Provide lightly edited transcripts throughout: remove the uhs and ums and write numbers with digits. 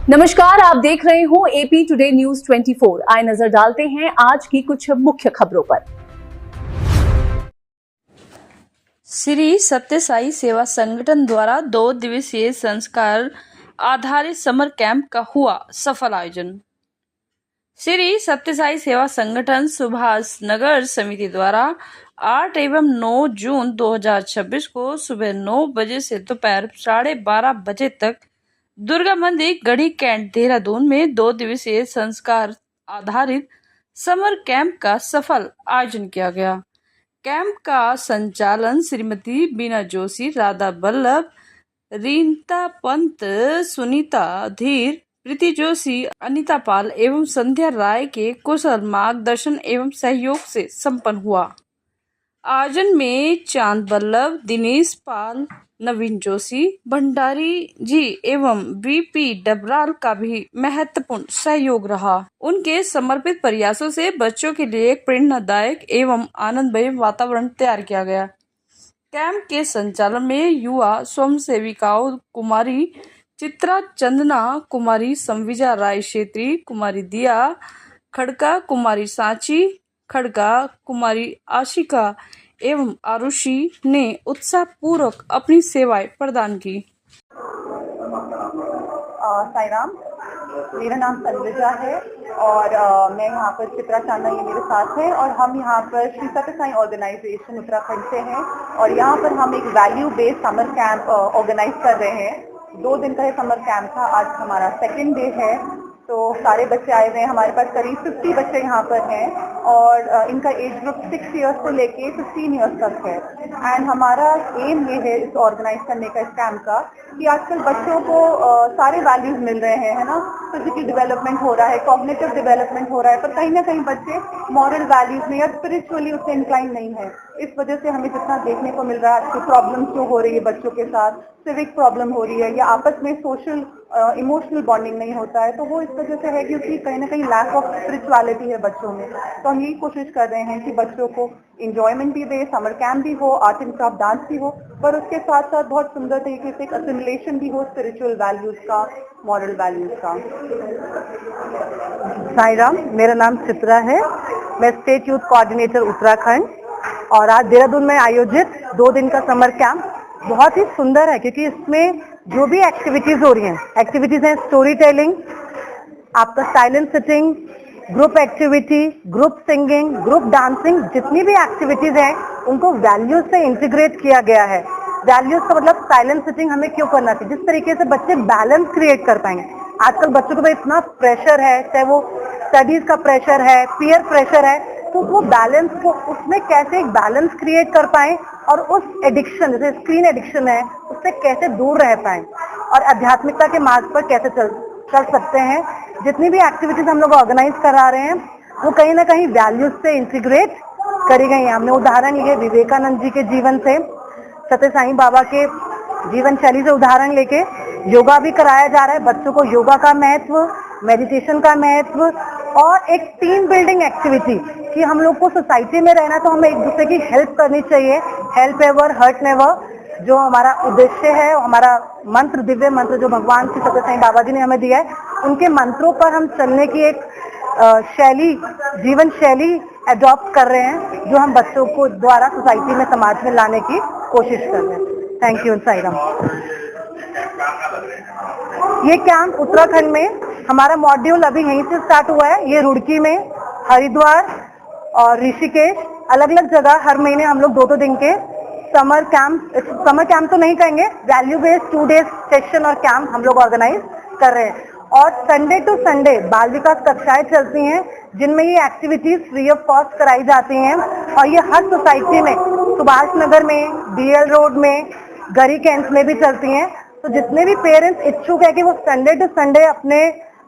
नमस्कार, आप देख रहे हो एपी टुडे न्यूज 24। आए नजर डालते हैं आज की कुछ मुख्य खबरों पर। श्री सत्य साई सेवा संगठन द्वारा 2 दिवसीय संस्कार आधारित समर कैंप का हुआ सफल आयोजन। श्री सत्य साई सेवा संगठन सुभाष नगर समिति द्वारा 8 एवं 9 जून 2026 को सुबह 9 बजे से दोपहर 12:30 बजे तक दुर्गा मंदिर गढ़ी कैंट देहरादून में 2 दिवसीय संस्कार आधारित समर कैंप का सफल आयोजन किया गया। कैंप का संचालन श्रीमती बीना जोशी, राधा बल्लभ, रीता पंत, सुनीता धीर, प्रीति जोशी, अनीता पाल एवं संध्या राय के कुशल मार्गदर्शन एवं सहयोग से संपन्न हुआ। आयोजन में चांद बल्लभ, दिनेश पाल, नवीन जोशी, भंडारी जी एवं वीपी डबराल का भी महत्वपूर्ण सहयोग रहा। उनके समर्पित प्रयासों से बच्चों के लिए एक प्रेरणादायक एवं आनंदमय वातावरण तैयार किया गया। कैंप के संचालन में युवा स्वयंसेविकाओं कुमारी चित्रा चंदना, कुमारी संविजा राय क्षेत्री, कुमारी दिया खड़का, कुमारी सांची खड़का, कुमारी आशिका एवं आरुषि ने उत्साह पूर्वक अपनी सेवाएं प्रदान की। साईराम, मेरा नाम संविजा है और मैं यहाँ पर चित्रा चांदना ये मेरे साथ है और हम यहाँ पर श्री सत्य साई ऑर्गेनाइजेशन उत्तराखंड से हैं और यहाँ पर हम एक value based summer camp organise कर रहे हैं। 2 दिन का ये समर कैंप था, आज हमारा सेकेंड डे है। तो सारे बच्चे आए हुए हैं, हमारे पास करीब 50 बच्चे यहाँ पर हैं और इनका एज ग्रुप 6 इयर्स से लेके 15 इयर्स तक है। एंड हमारा एम ये है इस ऑर्गेनाइज करने का, इस कैंप का, कि आजकल बच्चों को सारे वैल्यूज मिल रहे हैं, है ना। फिजिकल डेवलपमेंट हो रहा है, कॉग्निटिव डेवलपमेंट हो रहा है, पर कहीं ना कहीं बच्चे मॉरल वैल्यूज में या स्पिरिचुअली उससे इंक्लाइन नहीं है। इस वजह से हमें जितना देखने को मिल रहा है आजकल प्रॉब्लम्स जो हो रही है बच्चों के साथ, सिविक प्रॉब्लम हो रही है या आपस में सोशल इमोशनल बॉन्डिंग नहीं होता है, तो वो इस वजह से है क्योंकि कहीं ना कहीं लैक ऑफ स्पिरिचुअलिटी है बच्चों में। तो हम यही कोशिश कर रहे हैं कि बच्चों को इंजॉयमेंट भी दे, समर कैंप भी हो, आर्ट एंड क्राफ्ट डांस भी हो, पर उसके साथ साथ बहुत सुंदर तरीके से एक असिमिलेशन भी हो स्पिरिचुअल वैल्यूज का, मॉरल वैल्यूज का। साईराम, मेरा नाम चित्रा है, मैं स्टेट यूथ कोऑर्डिनेटर उत्तराखंड और आज देहरादून में आयोजित 2 दिन का समर कैंप बहुत ही सुंदर है क्योंकि इसमें जो भी एक्टिविटीज हो रही हैं, एक्टिविटीज हैं स्टोरी टेलिंग, आपका silent sitting, group activity, group singing, group dancing, जितनी भी एक्टिविटीज हैं उनको वैल्यूज से इंटीग्रेट किया गया है। वैल्यूज का मतलब साइलेंट सिटिंग हमें क्यों करना चाहिए, जिस तरीके से बच्चे बैलेंस क्रिएट कर पाएंगे। आजकल बच्चों के ऊपर इतना प्रेशर है, चाहे वो स्टडीज का प्रेशर है, पीयर प्रेशर है, तो वो बैलेंस को उसमें कैसे एक बैलेंस क्रिएट कर पाएं और उस एडिक्शन, जैसे स्क्रीन एडिक्शन है, उससे कैसे दूर रह पाएं और आध्यात्मिकता के मार्ग पर कैसे चल सकते हैं। जितनी भी एक्टिविटीज हम लोग ऑर्गेनाइज करा रहे हैं वो कहीं ना कहीं वैल्यूज से इंटीग्रेट करी गई हैं। हमने उदाहरण लिए विवेकानंद जी के जीवन से, सत्य साईं बाबा के जीवन शैली से उदाहरण लेके योगा भी कराया जा रहा है। बच्चों को योगा का महत्व, मेडिटेशन का महत्व और एक टीम बिल्डिंग एक्टिविटी कि हम लोग को सोसाइटी में रहना तो हमें एक दूसरे की हेल्प करनी चाहिए। हेल्प एवर हर्ट नेवर जो हमारा उद्देश्य है, हमारा मंत्र, दिव्य मंत्र जो भगवान श्री सत्य साईं बाबा जी ने हमें दिया है, उनके मंत्रों पर हम चलने की एक शैली, जीवन शैली अडॉप्ट कर रहे हैं जो हम बच्चों को द्वारा सोसाइटी में, समाज में लाने की कोशिश कर रहे हैं। Thank you Sairam. ये कैंप उत्तराखंड में हमारा मॉड्यूल अभी यहीं से स्टार्ट हुआ है। ये रुड़की में, हरिद्वार और ऋषिकेश, अलग अलग जगह हर महीने हम लोग 2-2 दिन के समर कैंप तो नहीं कहेंगे, वैल्यू बेस्ड 2 डेज सेशन और कैंप हम लोग ऑर्गेनाइज कर रहे हैं। और संडे टू संडे बाल विकास कक्षाएं चलती हैं जिनमें ये एक्टिविटीज फ्री ऑफ कॉस्ट कराई जाती हैं और ये हर सोसाइटी में, सुभाष नगर में, डीएल रोड में, गढ़ी कैंट में भी चलती हैं। तो जितने भी पेरेंट्स इच्छुक है कि वो संडे टू संडे अपने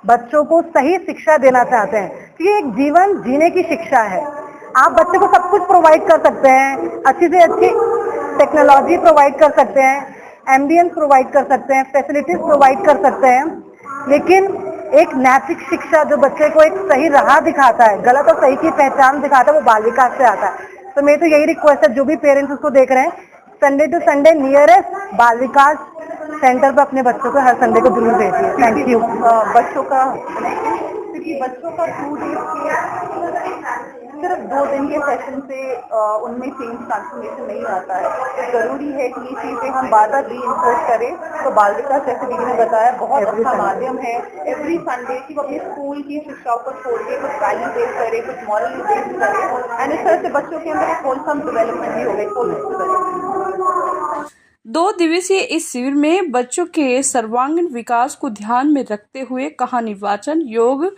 बच्चों को सही शिक्षा देना चाहते हैं, तो ये एक जीवन जीने की शिक्षा है। आप बच्चे को सब कुछ प्रोवाइड कर सकते हैं, अच्छी से अच्छी टेक्नोलॉजी प्रोवाइड कर सकते हैं, एम्बियंस प्रोवाइड कर सकते हैं, फैसिलिटीज प्रोवाइड कर सकते हैं, लेकिन एक नैतिक शिक्षा जो बच्चे को एक सही राह दिखाता है, गलत और सही की पहचान दिखाता है, वो बाल विकास से आता है। तो मेरी तो यही रिक्वेस्ट है जो भी पेरेंट्स उसको देख रहे हैं, संडे टू संडे नियरेस्ट बाल विकास सेंटर पर अपने बच्चों को हर संडे को जरूर भेजिए। Thank you. बच्चों का, क्योंकि बच्चों का 2 डेज के सिर्फ 2 दिन के सेशन से उनमें चेंज ट्रांसफॉर्मेशन नहीं आता है, तो जरूरी है कि ये चीजें हम बार बार रीइंफोर्स करें। तो बाल विकास जैसे दीदी ने बताया बहुत अच्छा माध्यम है एवरी संडे कि वो अपने स्कूल की शिक्षाओं को छोड़ के कुछ वैल्यू बेस्ड करे, कुछ मॉरल बेस्ड करे, एंड इस तरह से बच्चों के अंदर एक होलसम डेवलपमेंट भी हो गई। 2 दिवसीय इस शिविर में बच्चों के सर्वांगीण विकास को ध्यान में रखते हुए कहानी वाचन, योग,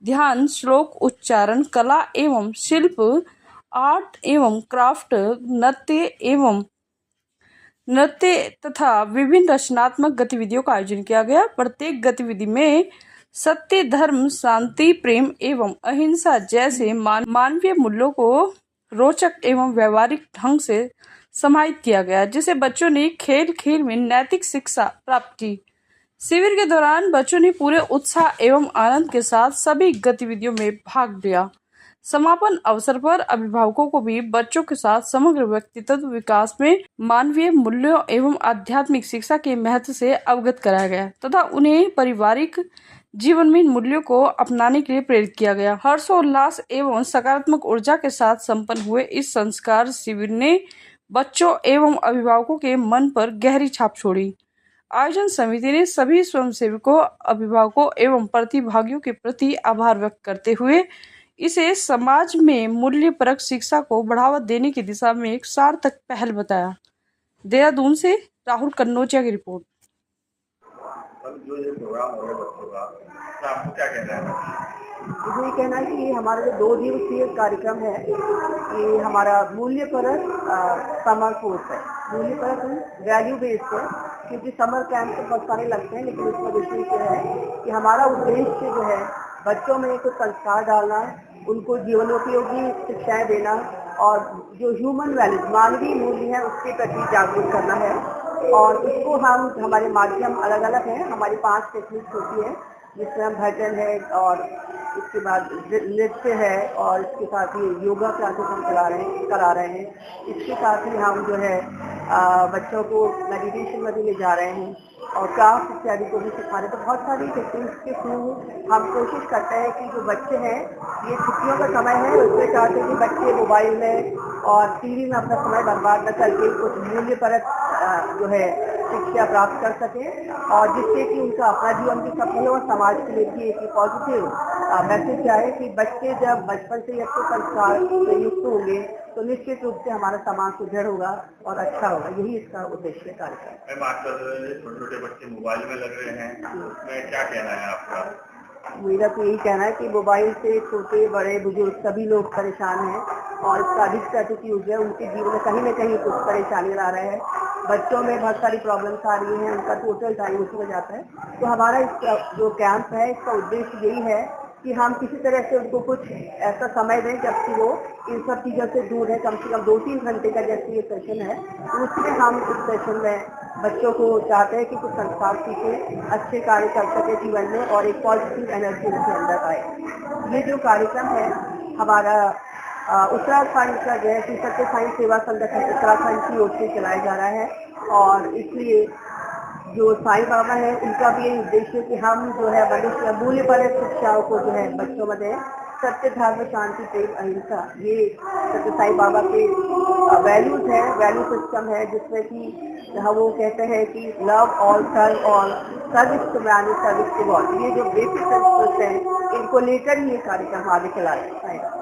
ध्यान, श्लोक उच्चारण, कला एवं शिल्प, आर्ट एवं क्राफ्ट, नृत्य तथा विभिन्न रचनात्मक गतिविधियों का आयोजन किया गया। प्रत्येक गतिविधि में सत्य, धर्म, शांति, प्रेम एवं अहिंसा जैसे मानवीय मूल्यों को रोचक एवं व्यवहारिक ढंग से समाहित किया गया, जिसे बच्चों ने खेल खेल में नैतिक शिक्षा प्राप्त की। शिविर के दौरान बच्चों ने पूरे उत्साह एवं आनंद के साथ सभी गतिविधियों में भाग लिया। समापन अवसर पर अभिभावकों को भी बच्चों के साथ समग्र व्यक्तित्व विकास में मानवीय मूल्यों एवं आध्यात्मिक शिक्षा के महत्व से अवगत कराया गया तथा उन्हें पारिवारिक जीवन में इन मूल्यों को अपनाने के लिए प्रेरित किया गया। हर्षोल्लास एवं सकारात्मक ऊर्जा के साथ संपन्न हुए इस संस्कार शिविर ने बच्चों एवं अभिभावकों के मन पर गहरी छाप छोड़ी। आयोजन समिति ने सभी स्वयंसेवकों, अभिभावकों एवं प्रतिभागियों के प्रति आभार व्यक्त करते हुए इसे समाज में मूल्यपरक शिक्षा को बढ़ावा देने की दिशा में एक सार्थक पहल बताया। देहरादून से राहुल कन्नौजिया की रिपोर्ट। जो ये प्रोग्राम हो रहा है बच्चों का, तो आपको क्या कहना है? मुझे ये कहना है कि ये हमारा जो 2 दिवसीय कार्यक्रम है, ये हमारा मूल्यपरक समर कोर्स है। मूल्यपरक वैल्यू बेस्ड है, क्योंकि समर कैंप तो बहुत सारे लगते हैं, लेकिन उसका विषय ये है कि हमारा उद्देश्य जो है बच्चों में कुछ संस्कार डालना, उनको जीवनोपयोगी शिक्षाएं देना और जो ह्यूमन वैल्यूज, मानवीय मूल्य है, उसके प्रति जागरूक करना है। और उसको हम, हमारे माध्यम अलग अलग हैं, हमारी 5 टेक्निक्स होती है, जिसमें हम भजन है और इसके बाद नृत्य है और इसके साथ ही योगा क्लासेस हम करा रहे हैं। इसके साथ ही हम जो है बच्चों को मेडिटेशन में भी ले जा रहे हैं और क्राफ्ट इत्यादि को भी सिखा रहे हैं। तो बहुत सारी टेक्निक्स के थ्रू हम कोशिश करते हैं कि जो बच्चे हैं, ये छुट्टियों का समय है, उसमें चाहते हैं कि बच्चे मोबाइल में और टीवी में अपना समय बर्बाद न करके कुछ मूल्यपरक जो है शिक्षा प्राप्त कर सकें, और जिससे कि उनका अपना जीवन भी सफल हो और समाज के लिए भी एक पॉजिटिव मैसेज आए कि बच्चे जब बचपन से अच्छे संस्कार से युक्त होंगे तो निश्चित रूप से हमारा समाज सुदृढ़ होगा और अच्छा होगा। यही इसका उद्देश्य कार्यक्रम। मैम, आजकल छोटे छोटे बच्चे मोबाइल में लग रहे हैं, उसमें क्या कहना है आपका? मेरा तो यही कहना है कि मोबाइल से छोटे बड़े बुजुर्ग सभी लोग परेशान हैं और इसका अधिक से अधिक यूज है, उनके जीवन में कहीं न कहीं कुछ परेशानी ला रहे हैं। बच्चों में बहुत सारी प्रॉब्लम्स आ रही हैं, उनका टोटल टाइम उसी में जाता है। तो हमारा इसका जो कैंप है, इसका उद्देश्य यही है कि हम किसी तरह से उनको कुछ ऐसा समय दें जबकि वो इन सब चीज़ों से दूर है। कम से कम 2-3 घंटे का जैसे ये सेशन है, तो उसमें हम इस सेशन में बच्चों को चाहते हैं कि कुछ संस्कार सीखें, अच्छे कार्य कर सके जीवन में और एक पॉजिटिव एनर्जी उनके अंदर आए। ये जो कार्यक्रम है हमारा उत्तराखंड का जो है श्री सत्य साई सेवा संगठन उत्तराखंड की ओर से चलाया जा रहा है, और इसलिए जो साईं बाबा है उनका भी यही उद्देश्य कि हम जो है मनुष्य मूल्यपरक शिक्षाओं को जो है बच्चों में दें। सत्य, धर्म, शांति, प्रेम, अहिंसा, ये सत्य साईं बाबा के वैल्यूज है, वैल्यू सिस्टम है, जिसमें कि जहाँ वो कहते हैं कि love all, serve all, service to man, service to God. ये जो बेसिक प्रिंसिपल्स हैं, इनको लेकर ही ये कार्यक्रम आगे चला है।